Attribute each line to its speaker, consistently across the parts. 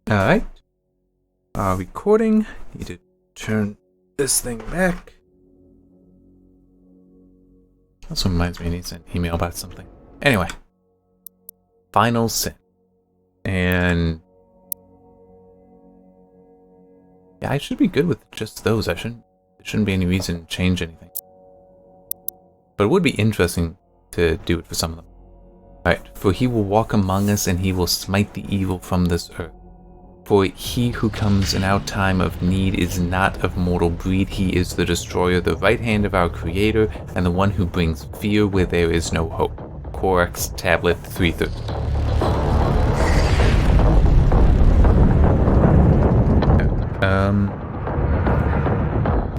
Speaker 1: Alright. Recording. Need to turn this thing back. Also reminds me I need to send an email about something. Anyway. Final sin. And yeah, I should be good with just those. There shouldn't be any reason to change anything. But it would be interesting to do it for some of them. Alright, for he will walk among us and he will smite the evil from this earth. For he who comes in our time of need is not of mortal breed. He is the destroyer, the right hand of our creator, and the one who brings fear where there is no hope. Corax Tablet 330.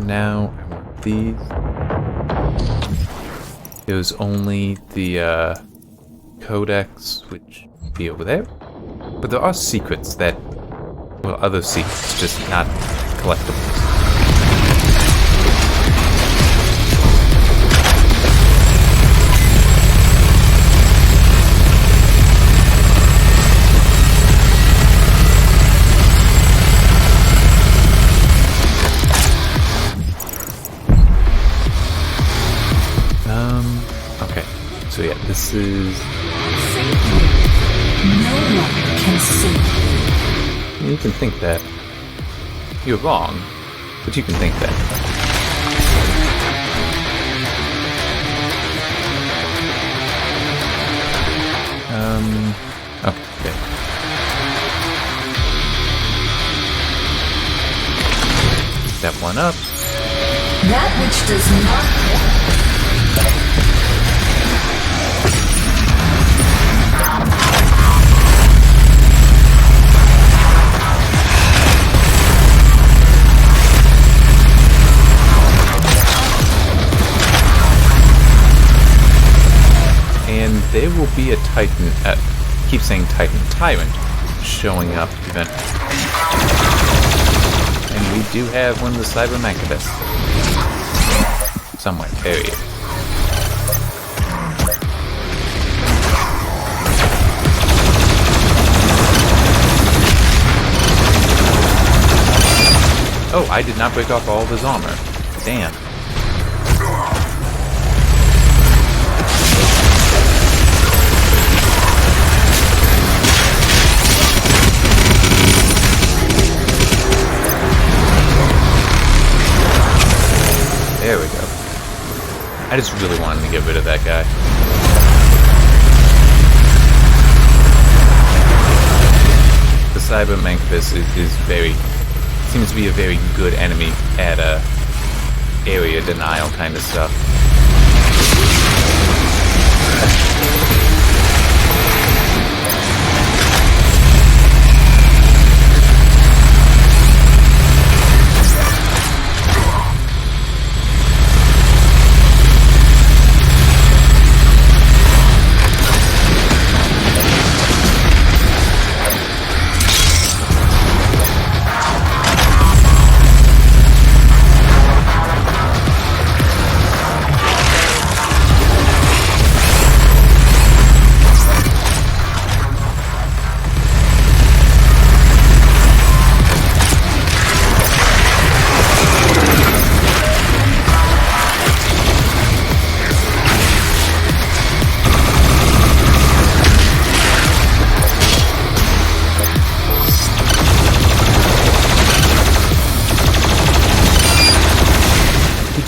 Speaker 1: Now, I want these. There's only the codex, which would be over there. But there are secrets that, well, other secrets, just not collectibles. Okay. So yeah, this is...
Speaker 2: No one can see.
Speaker 1: You can think that. You're wrong, but you can think that. Okay. Step one up.
Speaker 2: That which does not...
Speaker 1: And there will be a Titan, keep saying Titan, Tyrant, showing up eventually. And we do have one of the Cyber Mancubus. Somewhere, there he is. Oh, I did not break off all of his armor. Damn. There we go. I just really wanted to get rid of that guy. The Cyber Mancubus is very... seems to be a very good enemy at area denial kind of stuff.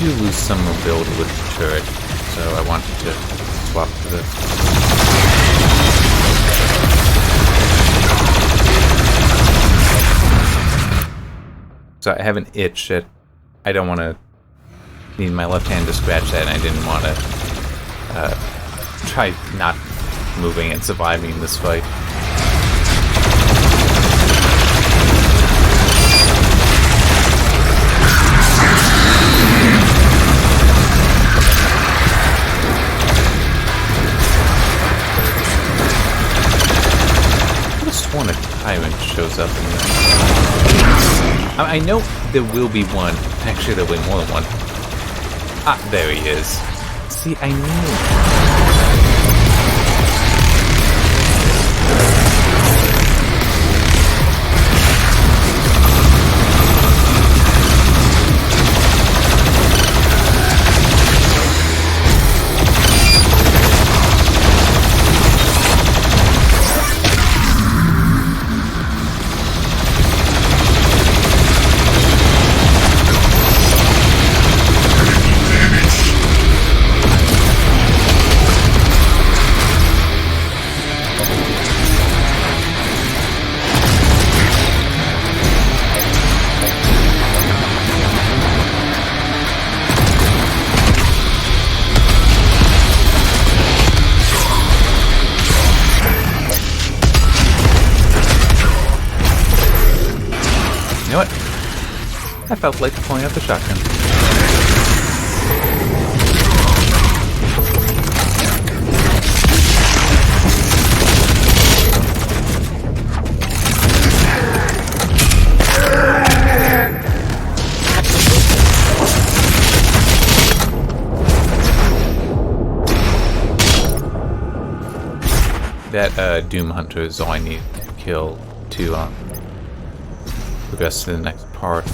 Speaker 1: Lose some mobility with the turret, so I wanted to swap to this. So I have an itch that I don't want to need my left hand to scratch that, and I didn't want to try not moving and surviving this fight. When a Tyrant shows up in this. I know there will be one. Actually, there'll be more than one. Ah, there he is. See, I knew. I felt like pulling out the shotgun. That Doom Hunter is all I need to kill to progress to the next part.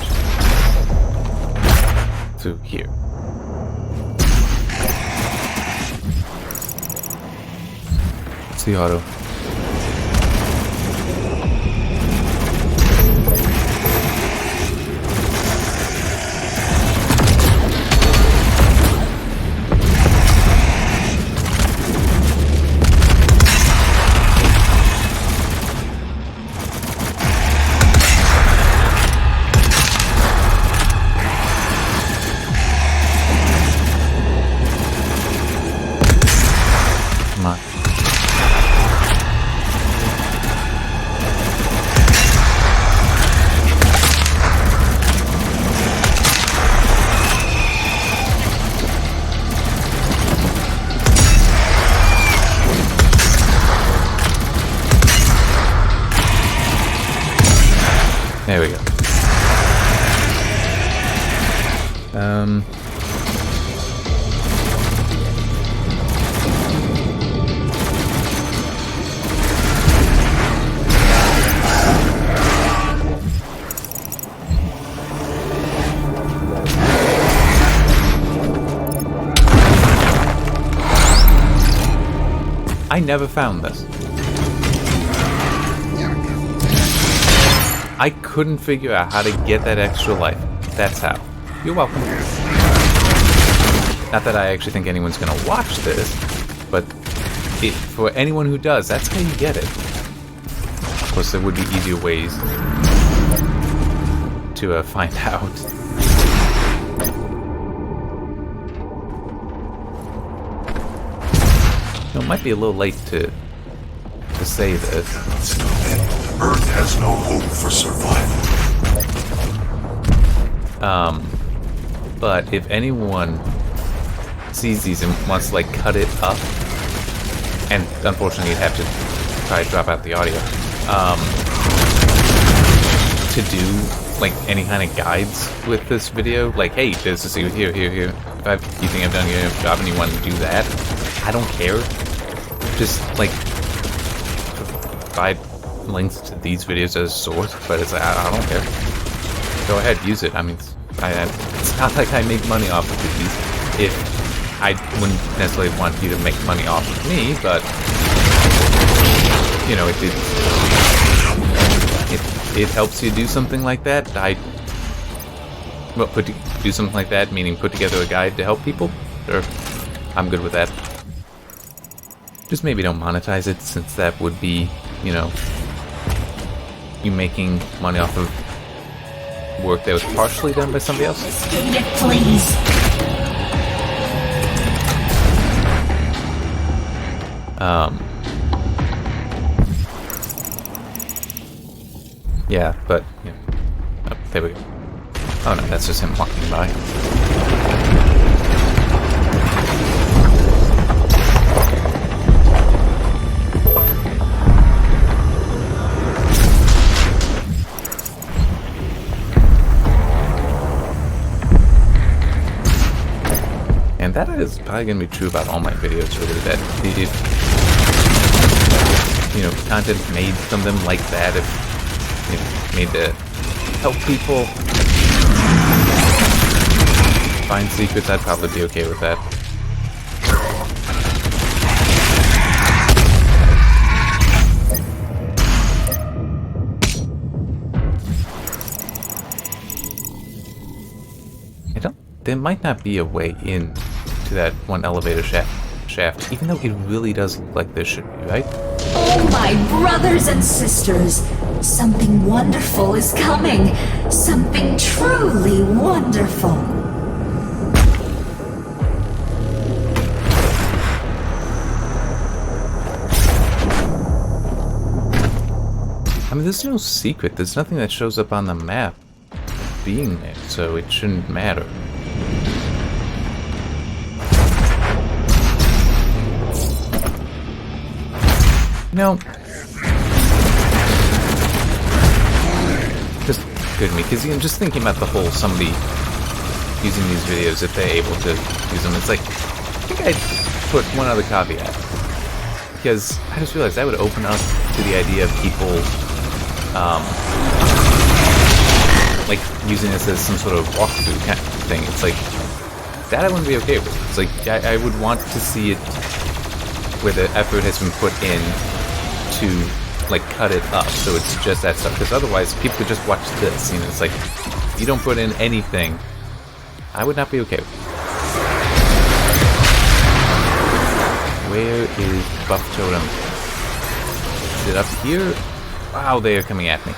Speaker 1: Through here. It's the auto. There we go. I never found this. I couldn't figure out how to get that extra life. That's how. You're welcome. Not that I actually think anyone's gonna watch this, but for anyone who does, that's how you get it. Of course, there would be easier ways to find out. It might be a little late to say this.
Speaker 3: Earth has no hope for survival.
Speaker 1: But if anyone sees these and wants to like cut it up, and unfortunately you'd have to probably drop out the audio, to do like any kind of guides with this video, like hey, there's a secret here. If you think I've done a good job and you want to do that, I don't care. Just like provide links to these videos as a source, but it's like, I don't care. Go ahead, use it. I mean, it's not like I make money off of these. If I wouldn't necessarily want you to make money off of me, but you know, it helps you do something like that. Do something like that, meaning put together a guide to help people. Sure, I'm good with that. Just maybe don't monetize it, since that would be, you know, you making money off of work that was partially done by somebody else.
Speaker 2: Escape it, please.
Speaker 1: Yeah, but yeah. Oh, there we go. Oh no, that's just him walking by. And that is probably going to be true about all my videos, really, that if, you know, content made from them like that, if, you know, made to help people find secrets, I'd probably be okay with that. There might not be a way in to that one elevator shaft, even though it really does look like there should be, right?
Speaker 2: Oh, my brothers and sisters, something wonderful is coming. Something truly wonderful.
Speaker 1: I mean, there's no secret. There's nothing that shows up on the map being there, so it shouldn't matter. No. Just good to me, because I'm just thinking about the whole somebody using these videos, if they're able to use them. It's like, I think I'd put one other caveat. Because I just realized that would open up to the idea of people, like, using this as some sort of walkthrough kind of thing. It's like, that I wouldn't be okay with. It's like, I would want to see it where the effort has been put in to, like, cut it up, so it's just that stuff. Because otherwise, people could just watch this, you know, it's like, if you don't put in anything, I would not be okay with it. Where is Buff Totem? Is it up here? Wow, they are coming at me.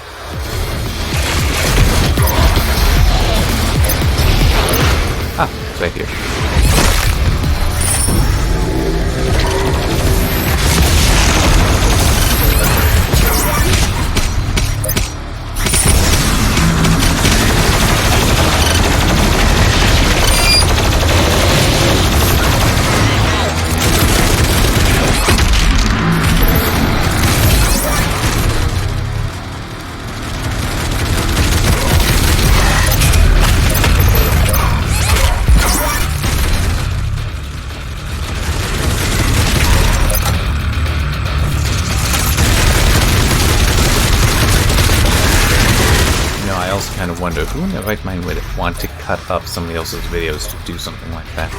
Speaker 1: Ah, it's right here. Kind of wonder who in their right mind would want to cut up somebody else's videos to do something like that.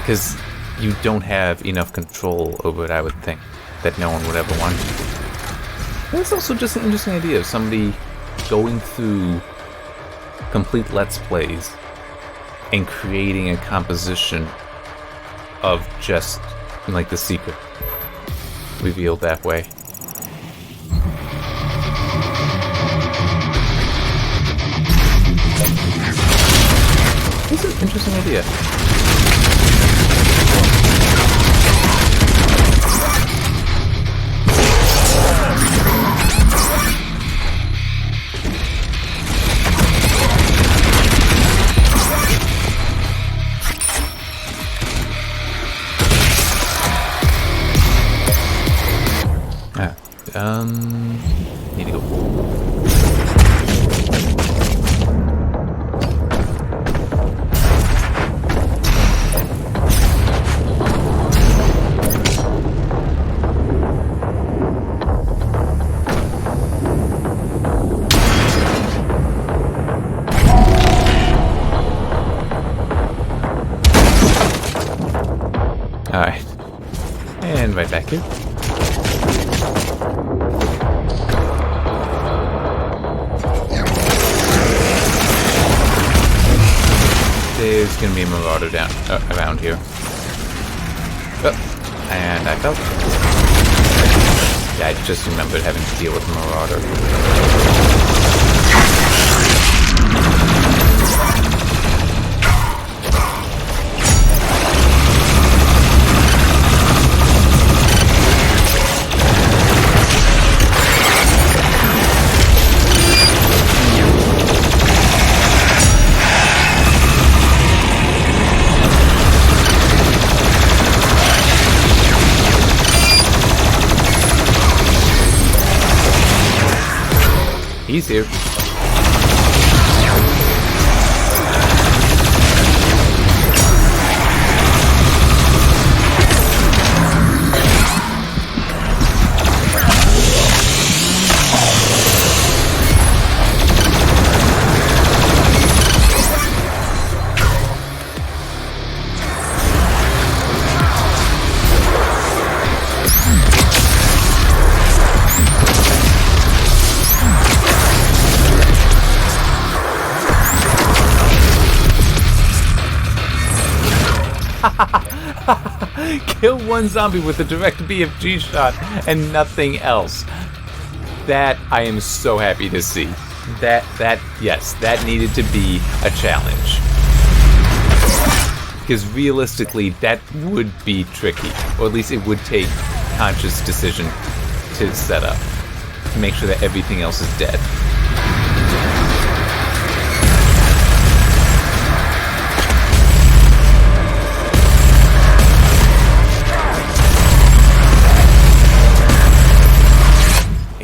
Speaker 1: Because you don't have enough control over it, I would think, that no one would ever want to. That's also just an interesting idea of somebody going through complete Let's Plays and creating a composition of just, like, the secret revealed that way. This is an interesting idea. Need to go. Alright. And right back here. There's gonna be a marauder down around here. Oh, and I fell. Yeah, I just remembered having to deal with a marauder. He's here. Kill one zombie with a direct BFG shot and nothing else. That I am so happy to see. Yes, that needed to be a challenge. Because realistically, that would be tricky. Or at least it would take conscious decision to set up. to make sure that everything else is dead.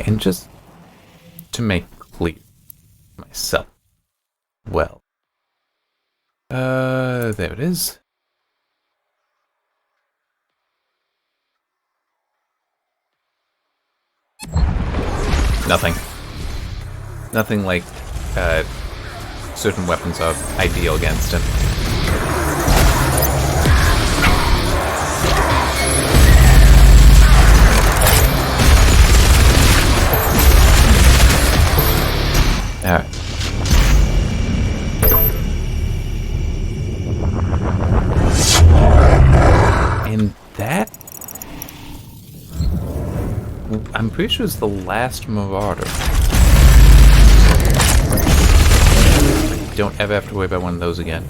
Speaker 1: And just to make clear myself, well, there it is. Nothing. Nothing like, certain weapons are ideal against him. Alright. And that... I'm pretty sure it's the last Marauder. Don't ever have to worry about one of those again.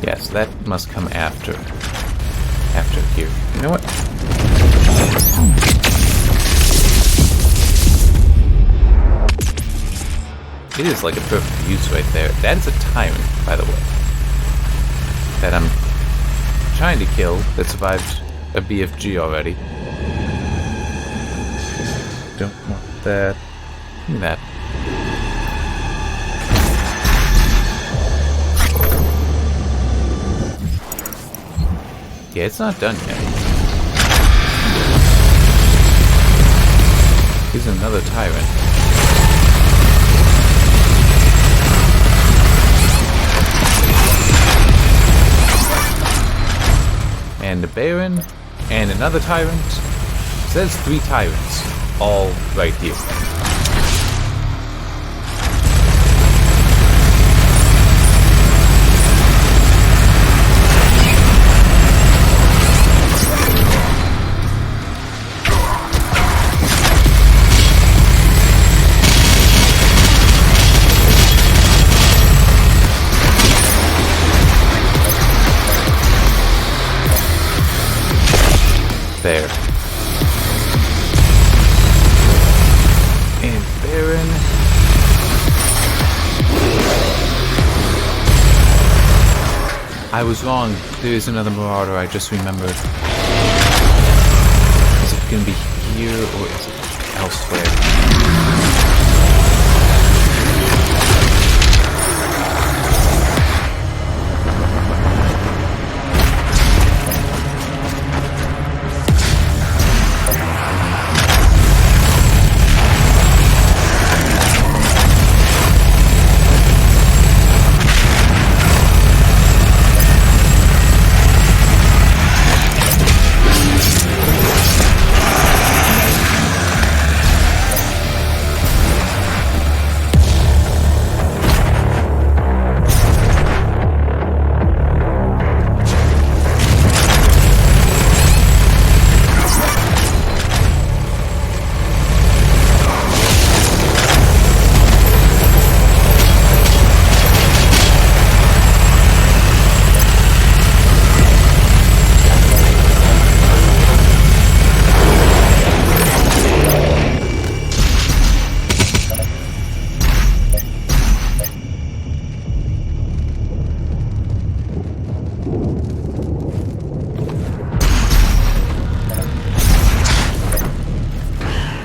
Speaker 1: Yes, that must come after here. You know what? It is like a perfect use right there. That is a tyrant, by the way, that I'm trying to kill, that survived a BFG already. Don't want that. Give me that. Yeah, it's not done yet. Here's another tyrant. And a Baron, and another tyrant. It says 3 tyrants, all right here. There. And Baron. I was wrong. There is another Marauder, I just remembered. Is it going to be here or is it elsewhere?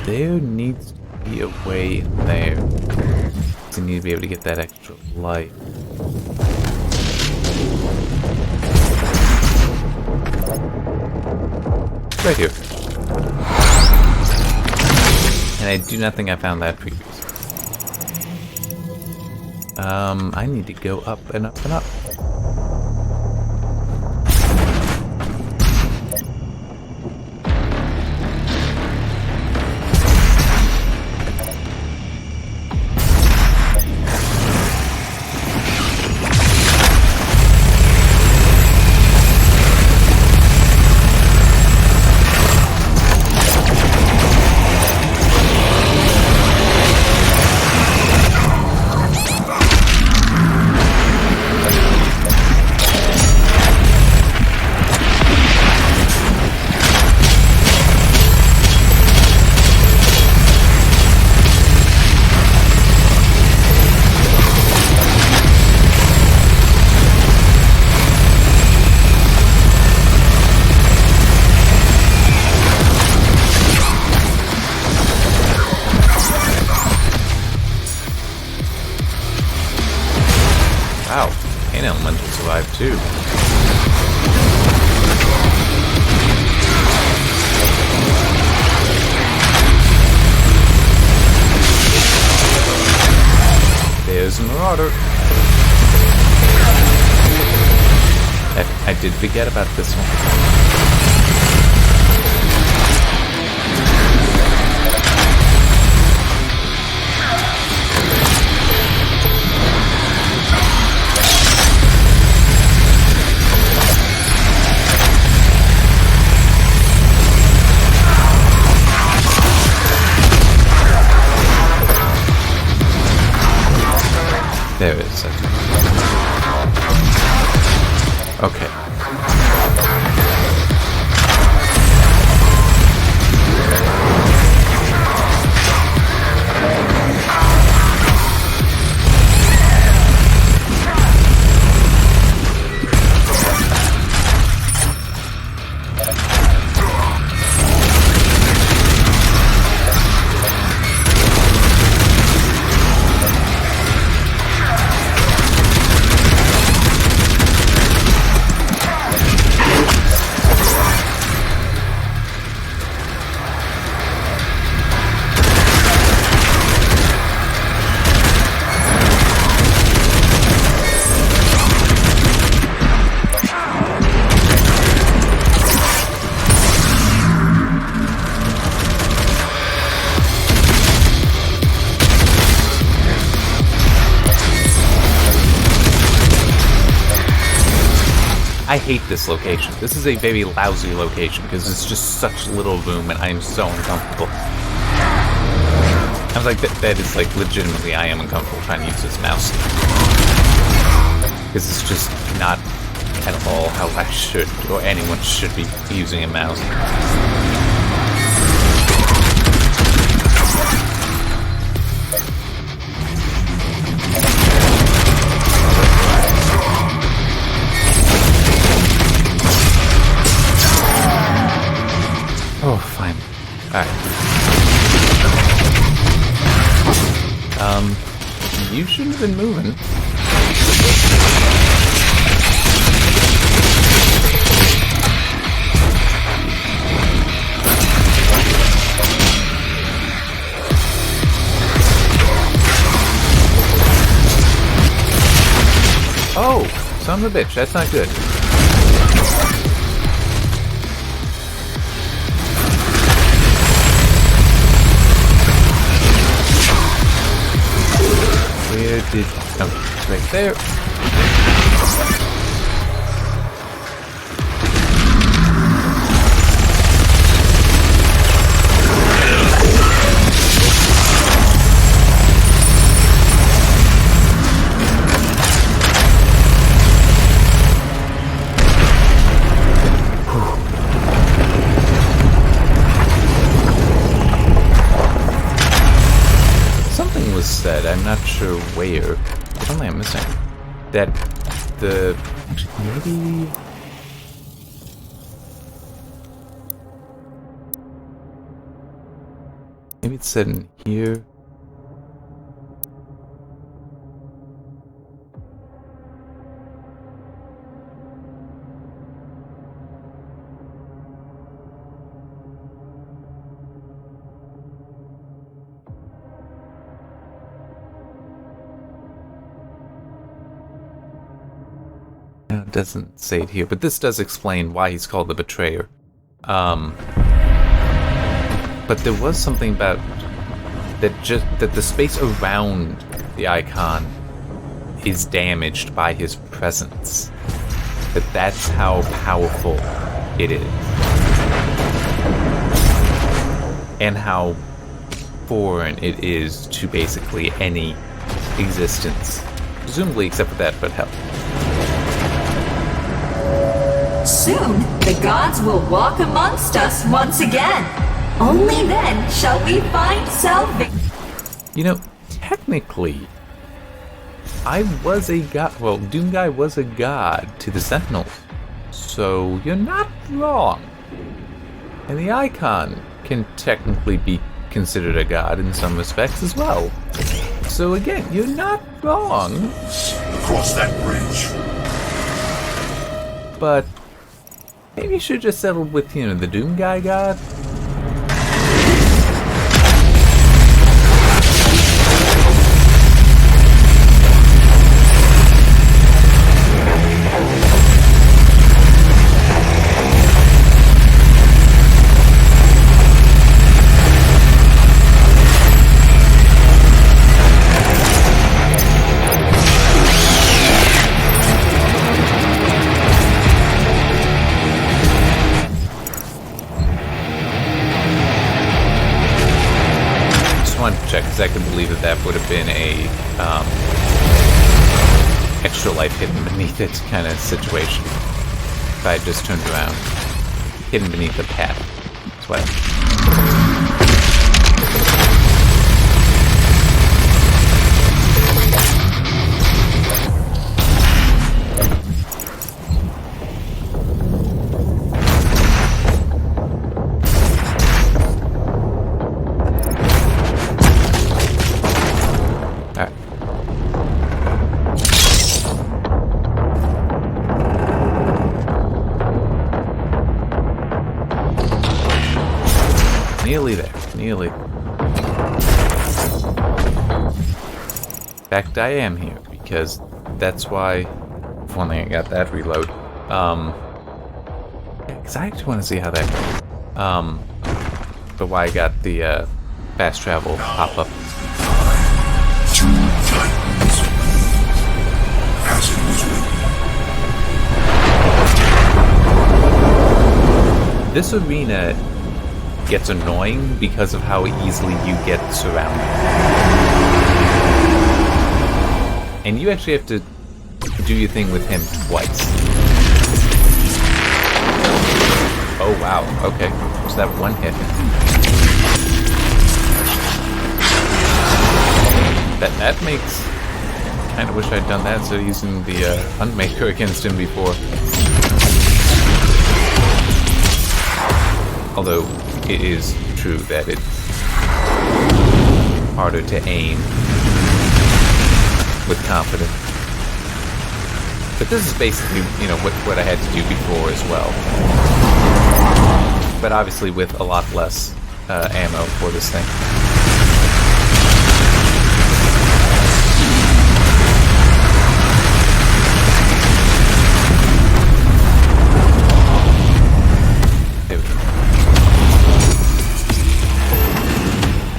Speaker 1: There needs to be a way in there. I need to be able to get that extra life. Right here. And I do not think I found that previously. I need to go up and up and up. too. There's a Marauder. I did forget about this one. There it is. Okay. I hate this location. This is a very lousy location because it's just such little room and I am so uncomfortable. I was like, that is like legitimately I am uncomfortable trying to use this mouse. Because it's just not at all how I should or anyone should be using a mouse. Oh, fine. Alright. You shouldn't have been moving. Oh, son of a bitch, that's not good. Where did... Oh, it's right there. Said, I'm not sure where, what am I missing? That the, maybe it's said in here. No, it doesn't say it here, but this does explain why he's called the Betrayer. But there was something about that the space around the icon is damaged by his presence. That's how powerful it is. And how foreign it is to basically any existence. Presumably except for that, but hell.
Speaker 2: Soon, the gods will walk amongst us once again. Only then shall we find salvation.
Speaker 1: You know, technically, I was a god. Well, Doomguy was a god to the Sentinels. So, you're not wrong. And the icon can technically be considered a god in some respects as well. So again, you're not wrong.
Speaker 3: Across that bridge.
Speaker 1: but maybe you should just settle with, you know, the Doom Guy God? Check, because I can believe that that would have been a extra life hidden beneath it kind of situation if I had just turned around, hidden beneath the path. That's what. Nearly there. Nearly. In fact, I am here, because that's why... If only I got that reload. Because I actually want to see how that goes. But why I got the fast travel pop-up.
Speaker 3: Two titans. As it was written.
Speaker 1: This arena gets annoying because of how easily you get surrounded. And you actually have to do your thing with him twice. Oh wow, okay. So that one hit. That makes... Kinda wish I'd done that instead of using the Unmaker against him before. Although it is true that it's harder to aim with confidence. But this is basically, you know, what I had to do before as well. But obviously with a lot less ammo for this thing.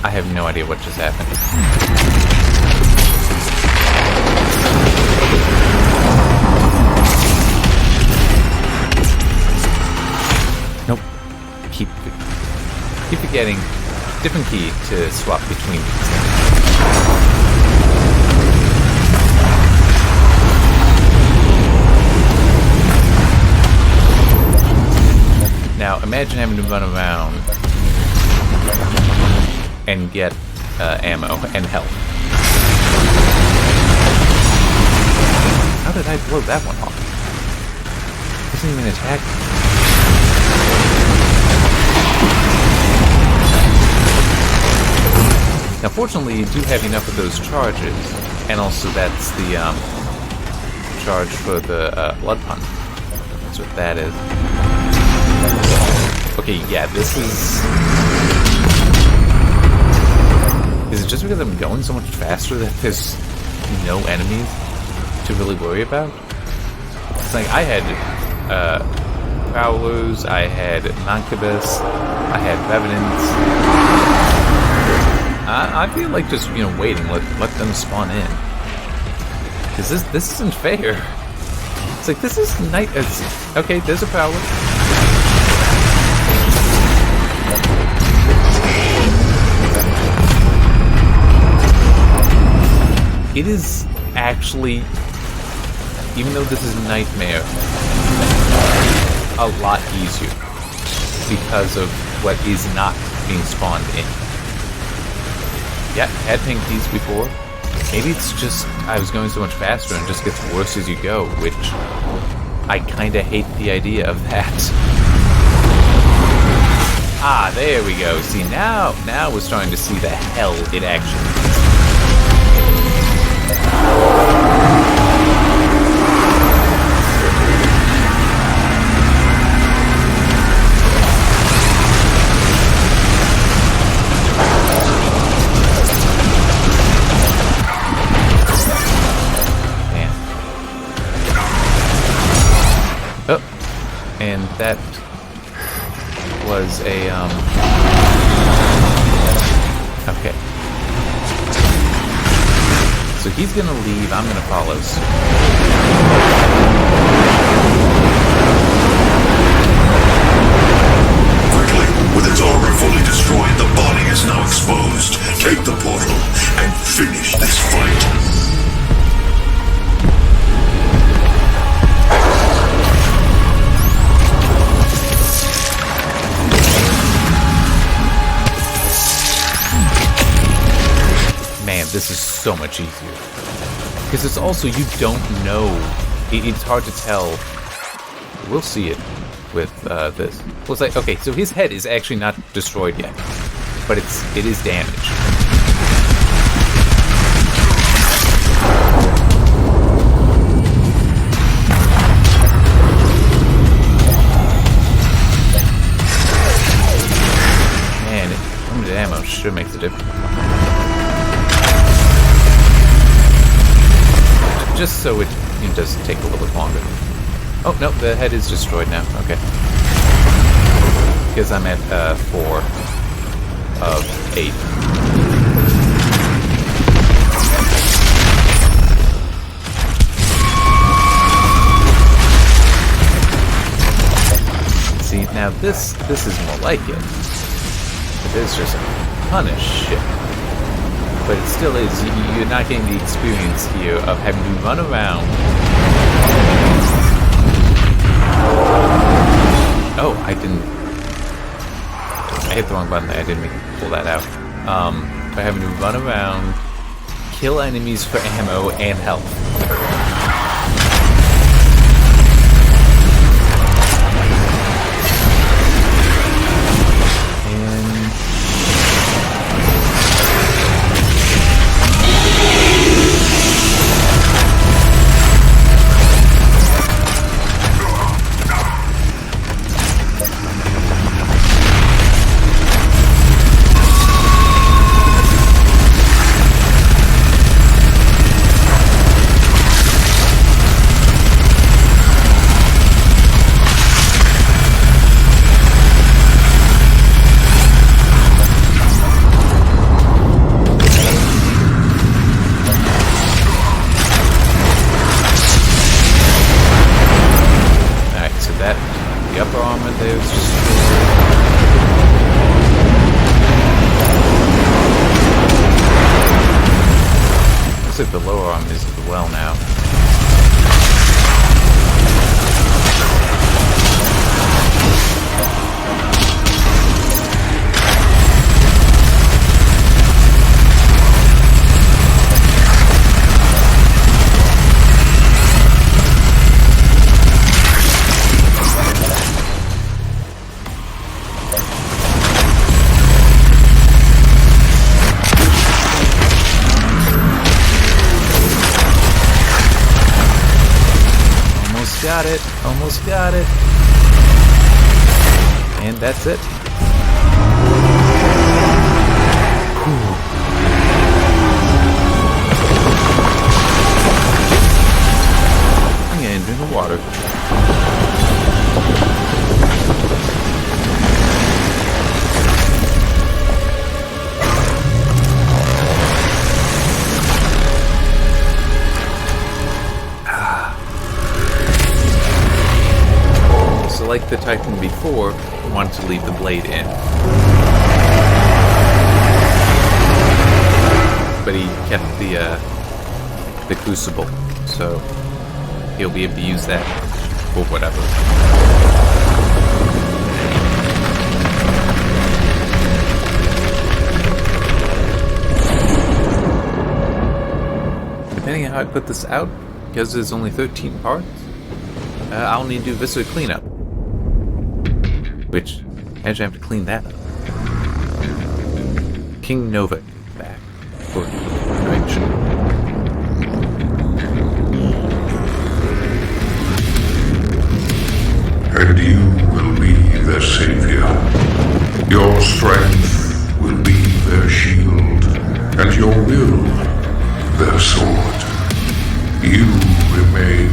Speaker 1: I have no idea what just happened. Nope. Keep forgetting. Different key to swap between these things. Now imagine having to run around and get ammo and health. How did I blow that one off? Doesn't even attack me. Now fortunately you do have enough of those charges, and also that's the charge for the blood pun. That's what that is. Okay, yeah, this is... Is it just because I'm going so much faster that there's no enemies to really worry about? It's like I had Prowlers, I had Mancubus, I had Revenants. I feel like just, you know, waiting, let them spawn in. Because this isn't fair. It's like, this is night. Okay, there's a Prowler. It is actually, even though this is Nightmare, a lot easier because of what is not being spawned in. Yeah, had pinged these before. Maybe it's just I was going so much faster and it just gets worse as you go, which I kinda hate the idea of that. Ah, there we go. See, now we're starting to see the hell it actually is. And that was a, okay. So he's gonna leave, I'm gonna follow.
Speaker 3: Quickly, with its armor fully destroyed, the body is now exposed. Take the portal and finish this fight.
Speaker 1: Man, this is so much easier. Because it's also, you don't know. It's hard to tell. We'll see it with this. Well, it's like, okay, so his head is actually not destroyed yet. But it is damaged. Man, limited ammo sure makes a difference. Just so it does take a little bit longer. Oh, no, the head is destroyed now. Okay. Because I'm at 4 of 8. See, now this is more like it. There's just a ton of shit. But it still is, you're not getting the experience here of having to run around. Oh, I hit the wrong button there, I didn't mean to pull that out. By having to run around, kill enemies for ammo and health. The lower arm is as well now. Got it. Almost got it. And that's it. Whew. I'm gonna drink the water. Like the Titan before, wanted to leave the blade in. But he kept the crucible, so he'll be able to use that for whatever. Depending on how I put this out, because there's only 13 parts, I'll need to do viscera cleanup. Which, actually I have to clean that up. King Nova back for correction.
Speaker 3: And you will be their savior. Your strength will be their shield, and your will their sword. You remain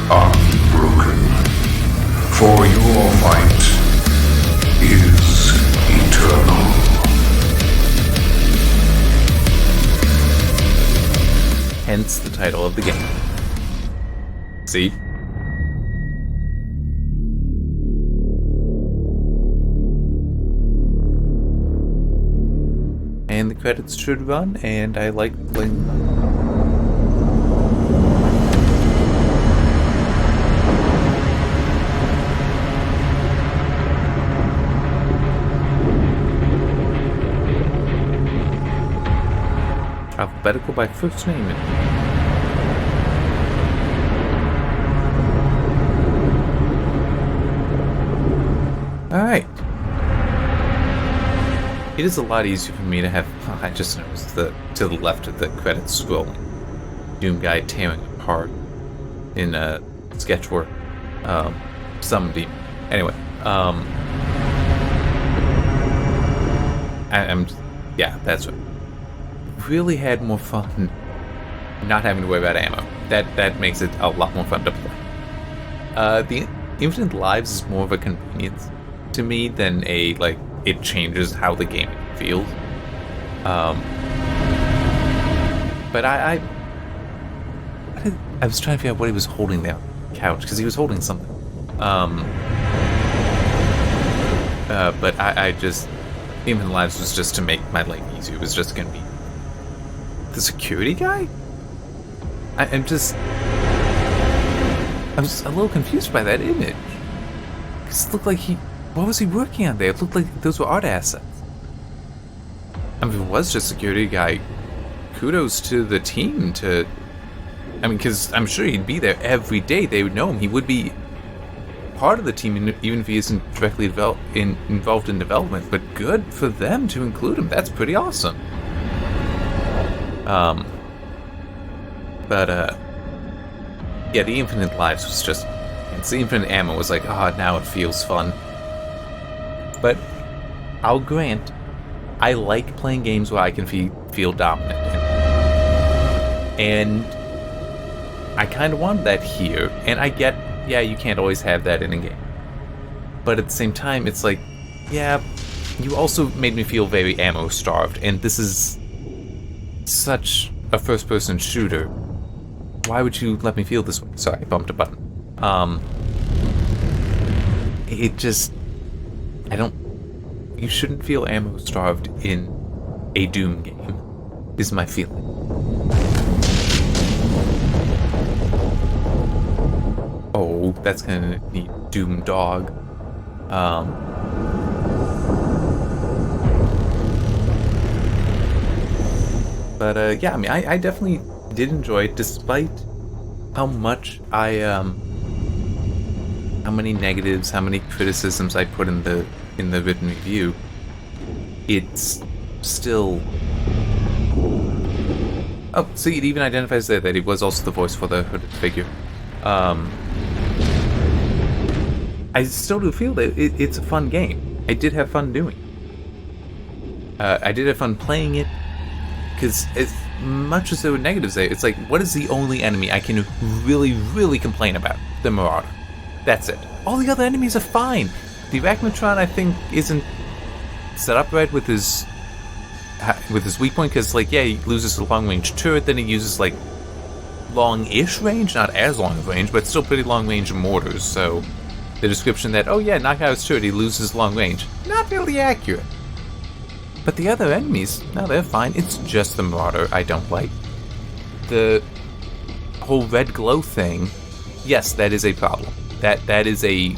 Speaker 3: unbroken. For your
Speaker 1: title of the game. See? And the credits should run, and I like playing them. Alphabetical by first name. Alright. It is a lot easier for me to have. I just noticed to the left of the credits scrolling. Doom guy tearing apart in sketch work. Some demon. Anyway, yeah, that's right. Really had more fun not having to worry about ammo. That makes it a lot more fun to play. The infinite lives is more of a convenience to me than it changes how the game feels. But I was trying to figure out what he was holding there on the couch, because he was holding something. But I just, infinite lives was just to make my life easier. It was just gonna be the security guy? I was a little confused by that image. Because it looked like what was he working on there? It looked like those were art assets. I mean, if it was just security guy, kudos to the team because I'm sure he'd be there every day. They would know him. He would be part of the team, even if he isn't directly involved in development. But good for them to include him. That's pretty awesome. Yeah, the infinite lives was just, and the infinite ammo was like, now it feels fun. But I'll grant, I like playing games where I can feel dominant. And I kind of want that here, and I get, you can't always have that in a game. But at the same time, it's like, you also made me feel very ammo-starved, and this is such a first-person shooter. Why would you let me feel this way? Sorry, I bumped a button. You shouldn't feel ammo-starved in a Doom game, is my feeling. Oh, that's gonna need Doom Dog. But I definitely did enjoy it, despite how much how many negatives, how many criticisms I put in the written review. It's still. Oh, see, it even identifies there that he was also the voice for the hooded figure. I still do feel that it's a fun game. I did have fun doing it. I did have fun playing it, because as much as there were negatives there, it's like, what is the only enemy I can really, really complain about? The Marauder. That's it. All the other enemies are fine. The Arachnotron, I think, isn't set up right with his weak point, because, he loses the long-range turret, then he uses, long-ish range, not as long of range, but still pretty long-range mortars, so the description that, knock out his turret, he loses long range, not really accurate. But the other enemies, no, they're fine. It's just the Marauder I don't like. The whole red glow thing, yes, that is a problem. That is a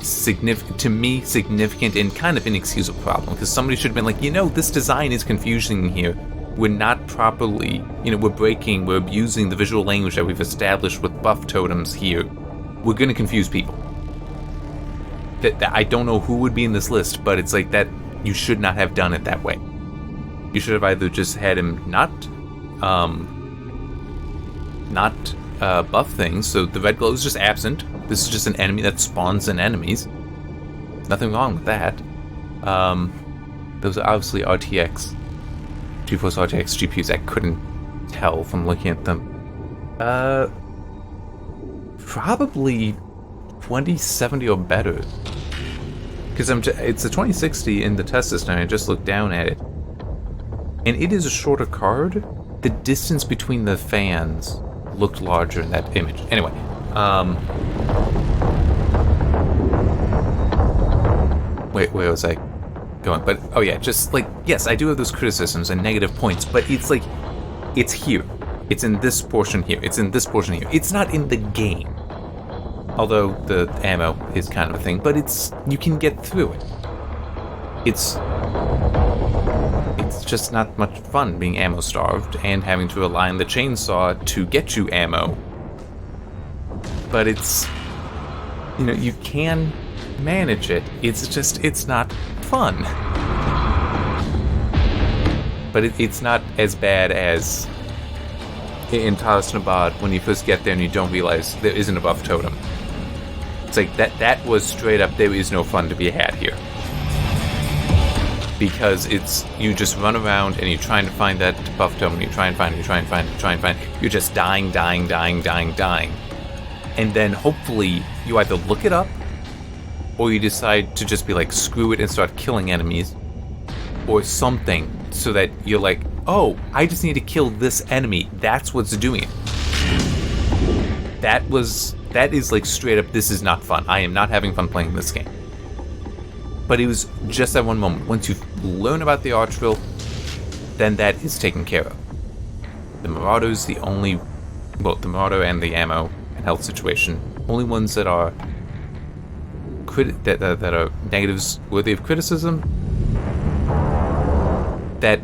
Speaker 1: significant and kind of inexcusable problem, because somebody should have been like, this design is confusing here. We're not properly, we're abusing the visual language that we've established with buff totems here. We're going to confuse people. That I don't know who would be in this list, but it's like that. You should not have done it that way. You should have either just had him not buff things, so the red glow is just absent. This is just an enemy that spawns in enemies. Nothing wrong with that. Those are obviously GeForce RTX GPUs. I couldn't tell from looking at them. Probably 2070 or better. Because it's a 2060 in the test system, and I just looked down at it. And it is a shorter card. The distance between the fans looked larger in that image. Anyway, where was I going? But, oh yeah, just like, yes, I do have those criticisms and negative points, but it's like, it's here. It's in this portion here. It's in this portion here. It's not in the game. Although the ammo is kind of a thing, but you can get through it. It's just not much fun being ammo starved and having to rely on the chainsaw to get you ammo. But you can manage it. It's not fun. But it's not as bad as in Talasnabad when you first get there and you don't realize there isn't a buff totem. It's like that was straight up, there is no fun to be had here. Because you just run around and you're trying to find that buff totem, you try and find it, you're just dying. And then hopefully you either look it up or you decide to just be like, screw it and start killing enemies or something, so that you're like, oh, I just need to kill this enemy. That's what's doing it. That is like straight up, this is not fun. I am not having fun playing this game. But it was just that one moment. Once you learn about the Archville, then that is taken care of. The Marauder's the Marauder and the ammo and health situation, only ones that are that are negatives worthy of criticism, that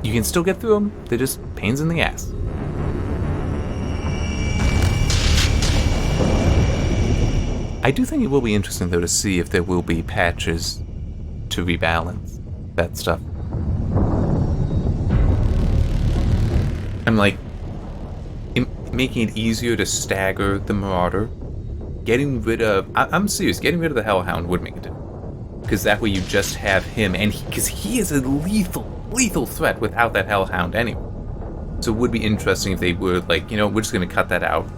Speaker 1: you can still get through them, they're just pains in the ass. I do think it will be interesting, though, to see if there will be patches to rebalance that stuff. I'm like, making it easier to stagger the Marauder. I'm serious, getting rid of the Hellhound would make a difference. Because that way you just have him, and because he is a lethal threat without that Hellhound anyway. So it would be interesting if they were like, we're just going to cut that out.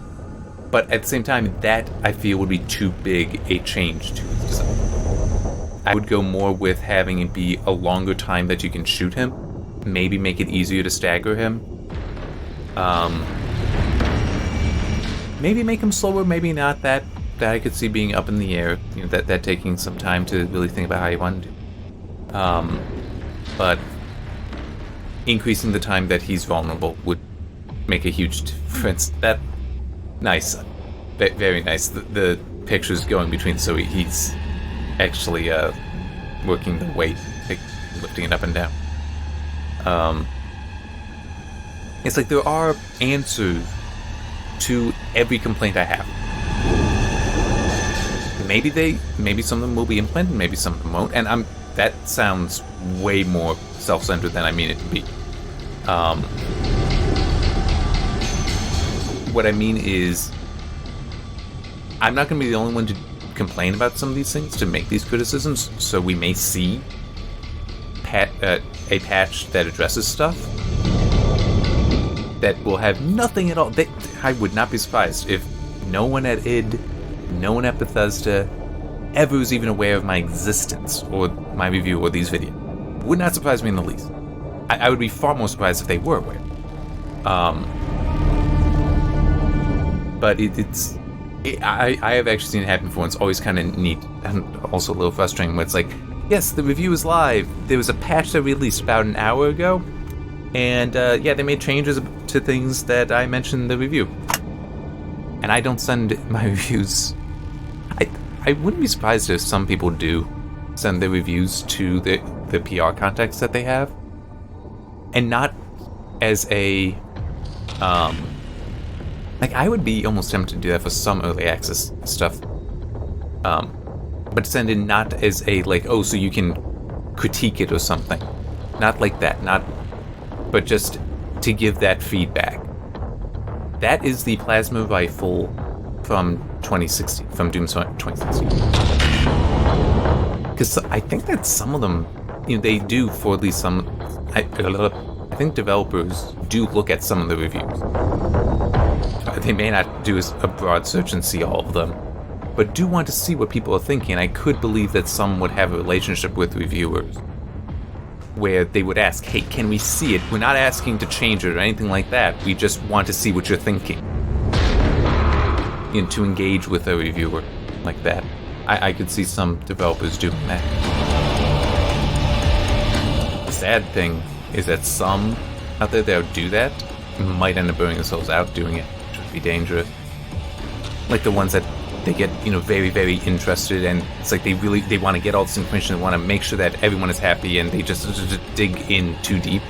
Speaker 1: But at the same time, that I feel would be too big a change to his design. I would go more with having it be a longer time that you can shoot him. Maybe make it easier to stagger him. Maybe make him slower, maybe not. That I could see being up in the air. That taking some time to really think about how you want to do. But increasing the time that he's vulnerable would make a huge difference. Nice. Very nice. The pictures going between, so he's actually working the weight, like lifting it up and down. It's like there are answers to every complaint I have. Maybe some of them will be implemented, maybe some of them won't, and that sounds way more self-centered than I mean it to be. What I mean is, I'm not going to be the only one to complain about some of these things, to make these criticisms, so we may see a patch that addresses stuff that will have nothing at all. I would not be surprised if no one at id, no one at Bethesda ever was even aware of my existence or my review or these videos. Would not surprise me in the least. I would be far more surprised if they were aware. But I have actually seen it happen before, and it's always kind of neat and also a little frustrating when it's like, yes, the review is live. There was a patch that we released about an hour ago, and they made changes to things that I mentioned in the review. And I don't send my reviews. I wouldn't be surprised if some people do send their reviews to the PR contacts that they have, and not as a I would be almost tempted to do that for some early access stuff, but send in not as a so you can critique it or something, not like that, but just to give that feedback. That is the plasma rifle from 2016, from Doom 2016. Because I think that some of them, they do, for at least some, I think developers do look at some of the reviews. They may not do a broad search and see all of them, but do want to see what people are thinking. I could believe that some would have a relationship with reviewers where they would ask, hey, can we see it? We're not asking to change it or anything like that. We just want to see what you're thinking. to engage with a reviewer like that. I could see some developers doing that. The sad thing is that some out there that would do that might end up burning themselves out doing it, which would be dangerous. Like the ones that they get, very, very interested, and it's like they want to get all this information, they want to make sure that everyone is happy, and they just dig in too deep.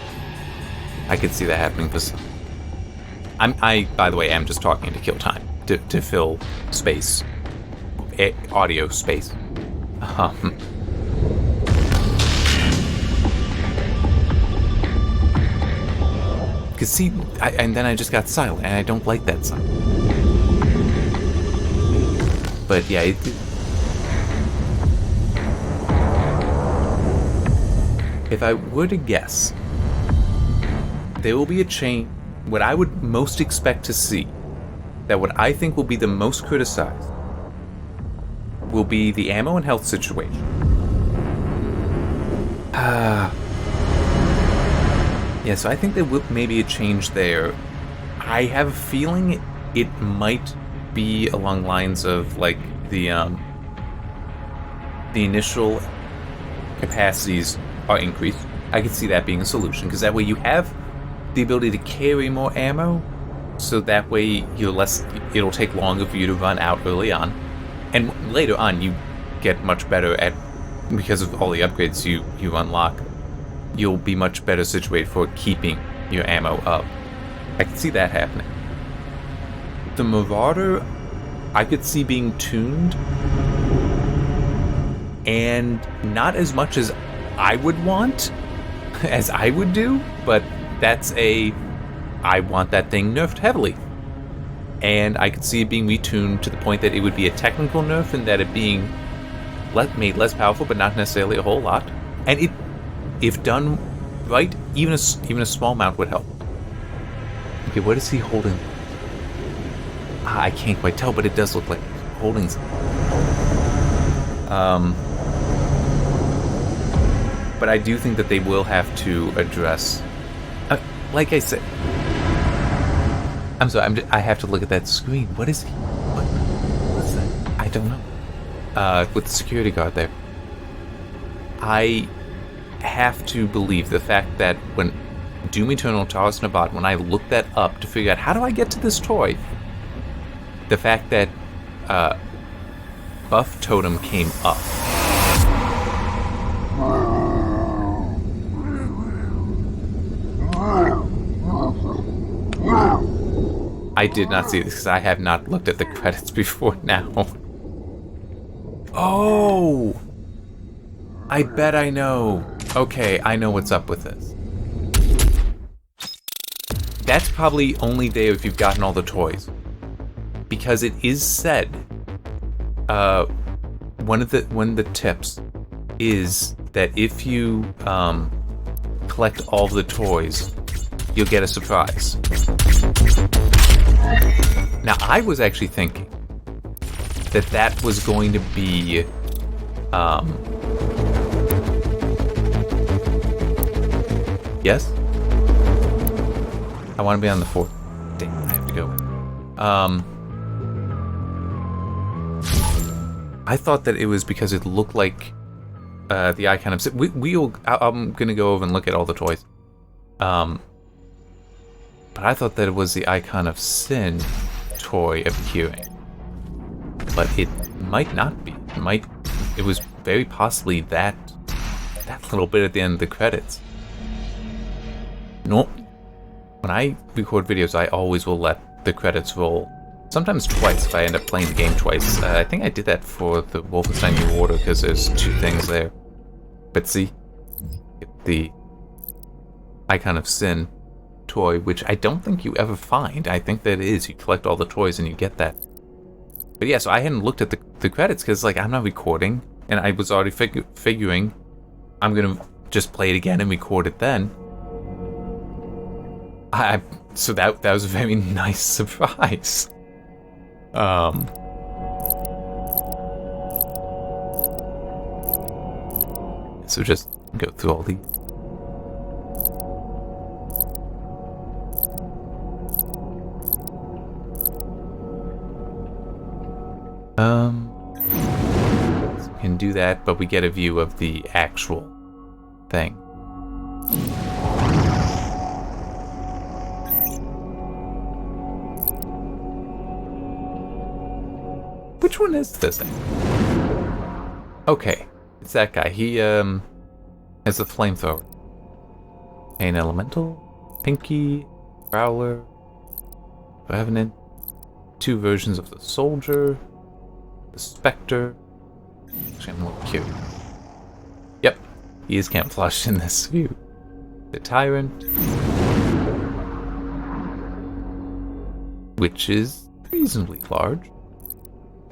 Speaker 1: I could see that happening for some. I, by the way, am just talking to kill time, to fill space, audio space. Cause see, and then I just got silent, and I don't like that sound. But yeah, if I were to guess, there will be a change. What I would most expect to see, that what I think will be the most criticized, will be the ammo and health situation. Yeah, so I think there will maybe a change there. I have a feeling it might be along lines of like the initial capacities are increased. I could see that being a solution, because that way you have the ability to carry more ammo, so that way it'll take longer for you to run out early on, and later on you get much better at, because of all the upgrades you unlock, you'll be much better situated for keeping your ammo up. I could see that happening. The Marauder, I could see being tuned, and not as much as I would want, as I would do, but I want that thing nerfed heavily. And I could see it being retuned to the point that it would be a technical nerf, and that it being made less powerful, but not necessarily a whole lot. And if done right, even a small amount would help. Okay, what is he holding? I can't quite tell, but it does look like he's holding something. But I do think that they will have to address, like I said, I'm sorry, I have to look at that screen. What is he? What's that? I don't know. With the security guard there. I have to believe the fact that when Doom Eternal, Taurus Nabat, when I looked that up to figure out how do I get to this toy, the fact that Buff Totem came up. I did not see this because I have not looked at the credits before now. Oh! I bet I know. Okay, I know what's up with this. That's probably only there if you've gotten all the toys. Because it is said, one of the tips is that if you collect all the toys, you'll get a surprise. Now, I was actually thinking that was going to be yes? I want to be on the 4th. Dang, I have to go. I thought that it was because it looked like the icon of sin. I'm going to go over and look at all the toys. But I thought that it was the icon of sin toy appearing. But it might not be. It was very possibly that little bit at the end of the credits. Nope. When I record videos, I always will let the credits roll. Sometimes twice if I end up playing the game twice. I think I did that for the Wolfenstein New Order because there's 2 things there. But see, the icon of sin toy, which I don't think you ever find. I think that it is. You collect all the toys and you get that. But yeah, so I hadn't looked at the credits because like I'm not recording, and I was already figuring I'm gonna just play it again and record it then. So that was a very nice surprise. So just go through all these. So we can do that, but we get a view of the actual thing. Which one is this thing? Okay, it's that guy. He has a flamethrower. An elemental, Pinky, Prowler, Revenant, 2 versions of the Soldier, the Spectre. Actually, I'm a little curious. Yep, he is camouflaged in this view. The Tyrant, which is reasonably large.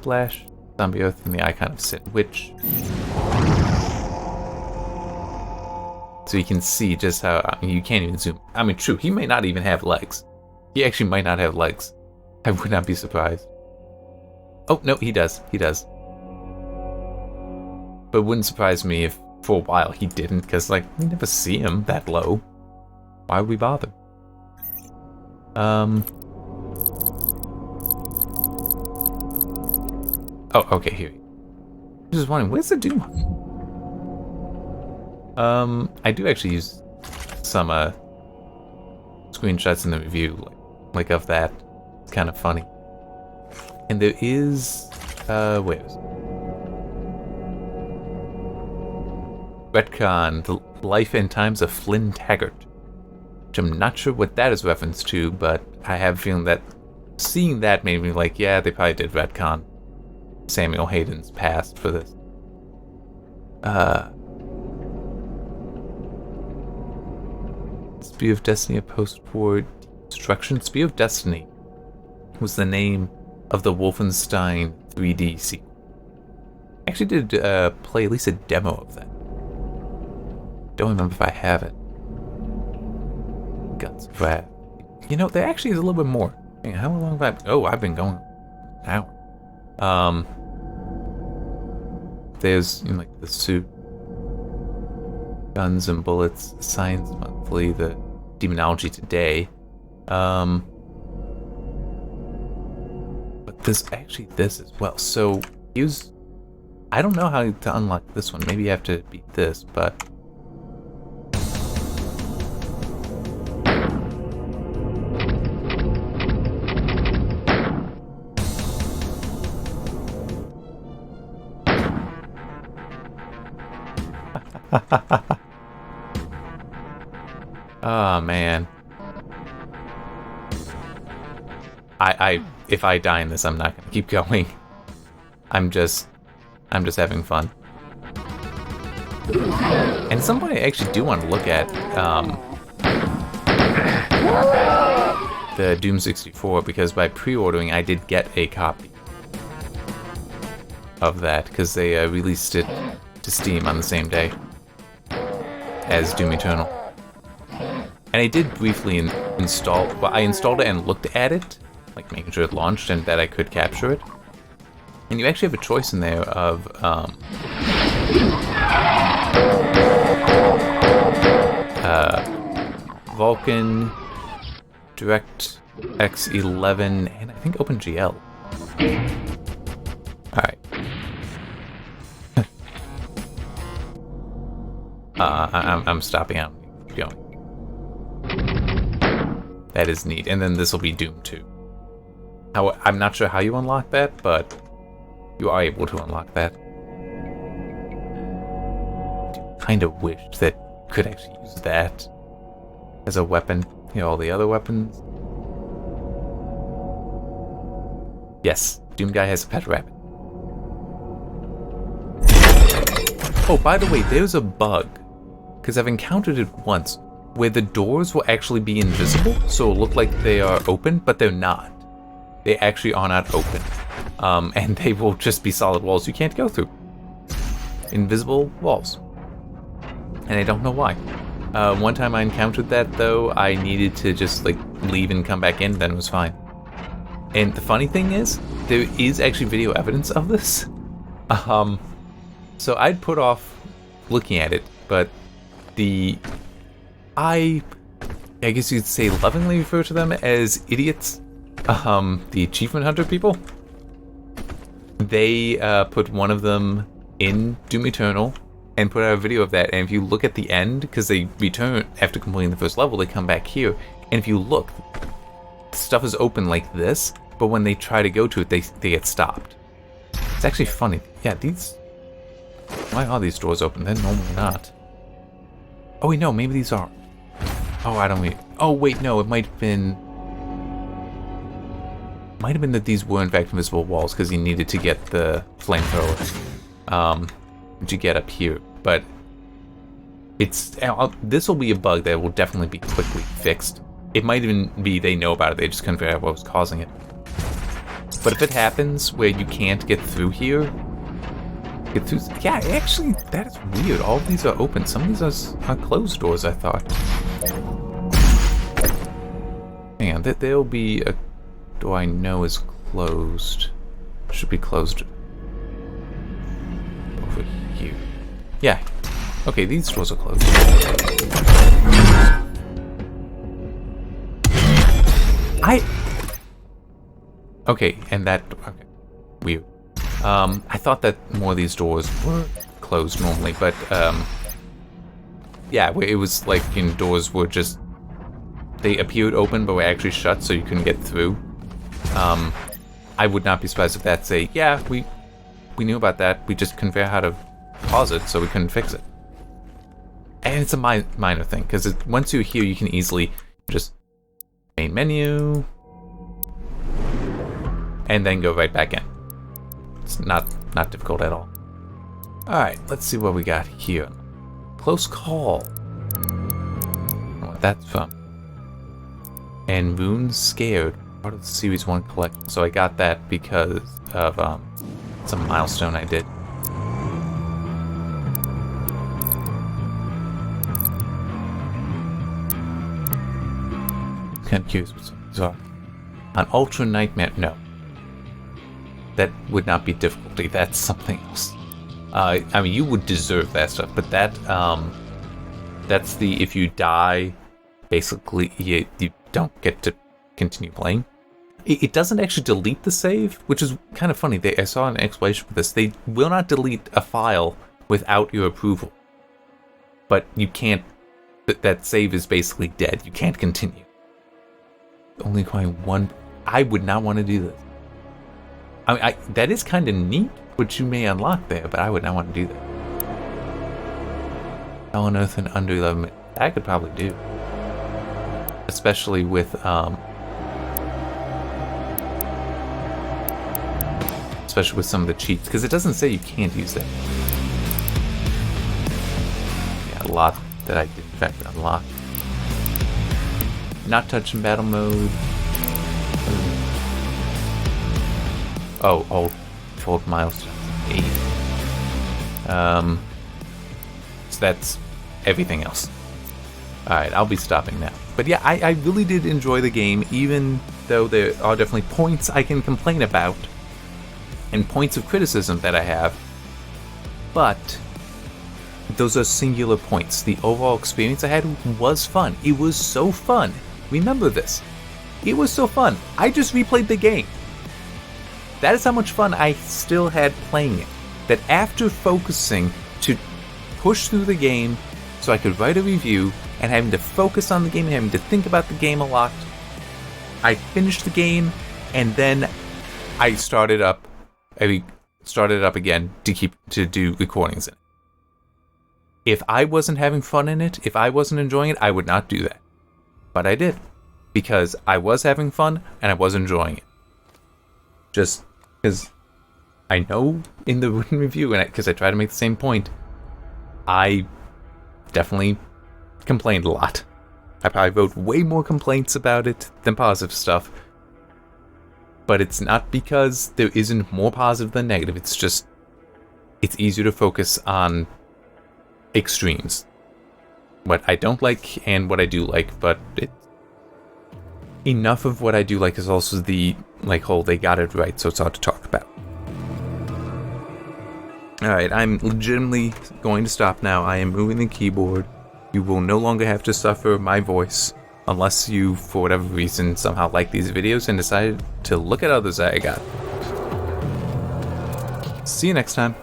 Speaker 1: Flash, Zombie Earth, and the Icon of Sin, which... So you can see just how... I mean, you can't even zoom. I mean, true, he may not even have legs. He actually might not have legs. I would not be surprised. Oh, no, he does. He does. But it wouldn't surprise me if, for a while, he didn't, because, like, we never see him that low. Why would we bother? Oh, okay, here. I'm just wondering, where's the Doom? I do actually use some, screenshots in the review, like of that. It's kind of funny. And there is, where is it? Retcon, the life and times of Flynn Taggart. Which I'm not sure what that is reference to, but I have a feeling that seeing that made me like, yeah, they probably did retcon Samuel Hayden's past for this. Spear of Destiny, a post-war destruction. Spear of Destiny was the name of the Wolfenstein 3D sequel. I actually did play at least a demo of that. Don't remember if I have it. Guns of Wrath. You know, there actually is a little bit more. Hey, how long have I... Oh, I've been going an hour. There's, you know, like the suit, Guns and Bullets, Science Monthly, the Demonology Today. But there's actually this as well. So use. I don't know how to unlock this one. Maybe you have to beat this, but. Oh man. If I die in this, I'm not gonna keep going. I'm just having fun. And at some point I actually do want to look at the Doom 64, because by pre-ordering I did get a copy of that, because they released it to Steam on the same day as Doom Eternal. And I did briefly install... Well, I installed it and looked at it, like making sure it launched and that I could capture it. And you actually have a choice in there of... Vulkan, DirectX 11, and I think OpenGL. Alright. I'm stopping out. Keep going. That is neat. And then this will be Doom 2. I'm not sure how you unlock that, but you are able to unlock that. I kind of wish that you could actually use that as a weapon. You know, all the other weapons. Yes, Doom Guy has a pet rabbit. Oh, by the way, there's a bug. Because I've encountered it once, where the doors will actually be invisible, so it'll look like they are open, but they're not. They actually are not open. And they will just be solid walls you can't go through. Invisible walls. And I don't know why. One time I encountered that, though, I needed to just, like, leave and come back in, then it was fine. And the funny thing is, there is actually video evidence of this. So I'd put off looking at it, but I guess you'd say lovingly refer to them as idiots. The achievement hunter people. they put one of them in Doom Eternal and put out a video of that. And if you look at the end, because they return after completing the first level, they come back here. And if you look, stuff is open like this, but when they try to go to it, they get stopped. It's actually funny. Yeah, these... Why are these doors open? They're normally not. Oh, wait, no, maybe these are. Oh, I don't mean... Oh, wait, no, it might have been... Might have been that these were, in fact, invisible walls, because you needed to get the flamethrower to get up here. But it's... This will be a bug that will definitely be quickly fixed. It might even be they know about it, they just couldn't figure out what was causing it. But if it happens where you can't get through here... Yeah, actually, that is weird. All of these are open. Some of these are closed doors, I thought. Hang on, there'll be a door I know is closed. Should be closed over here. Yeah. Okay, these doors are closed. Okay, and that... Okay. Weird. I thought that more of these doors were closed normally, but, yeah, it was like, doors were just... They appeared open, but were actually shut, so you couldn't get through. I would not be surprised if that's yeah, we knew about that, we just couldn't figure out how to pause it, so we couldn't fix it. And it's a minor thing, because once you're here, you can easily just main menu, and then go right back in. It's not difficult at all. Alright, let's see what we got here. Close Call. I don't know what that's from. And Runes Scared, part of the Series 1 collection. So I got that because of some milestone I did. I'm kind of curious what some of these are. An Ultra Nightmare, no. That would not be difficulty, that's something else. I mean, you would deserve that stuff, but that, that's the, if you die, basically, you don't get to continue playing. It doesn't actually delete the save, which is kind of funny. I saw an explanation for this. They will not delete a file without your approval. But you can't, that save is basically dead. You can't continue. Only requiring one, I would not want to do this. I mean, that is kind of neat, which you may unlock there, but I would not want to do that. Hell on Earth in under 11 minutes. I could probably do. Especially with, some of the cheats, because it doesn't say you can't use it. Yeah, a lot that I did in fact unlock. Not touch in battle mode. Oh, all 12 milestones. 8. So that's everything else. Alright, I'll be stopping now. But yeah, I really did enjoy the game, even though there are definitely points I can complain about, and points of criticism that I have. But those are singular points. The overall experience I had was fun. It was so fun. Remember this. It was so fun. I just replayed the game. That is how much fun I still had playing it. That after focusing to push through the game so I could write a review and having to focus on the game and having to think about the game a lot, I finished the game and then I started up again to do recordings in it. If I wasn't having fun in it, if I wasn't enjoying it, I would not do that. But I did. Because I was having fun and I was enjoying it. Just because I know in the written review, and because I try to make the same point, I definitely complained a lot. I probably wrote way more complaints about it than positive stuff. But it's not because there isn't more positive than negative. It's just, it's easier to focus on extremes. What I don't like and what I do like, but enough of what I do like is also the, whole they got it right, so it's hard to talk about. Alright, I'm legitimately going to stop now. I am moving the keyboard. You will no longer have to suffer my voice, unless you, for whatever reason, somehow like these videos and decided to look at others that I got. See you next time.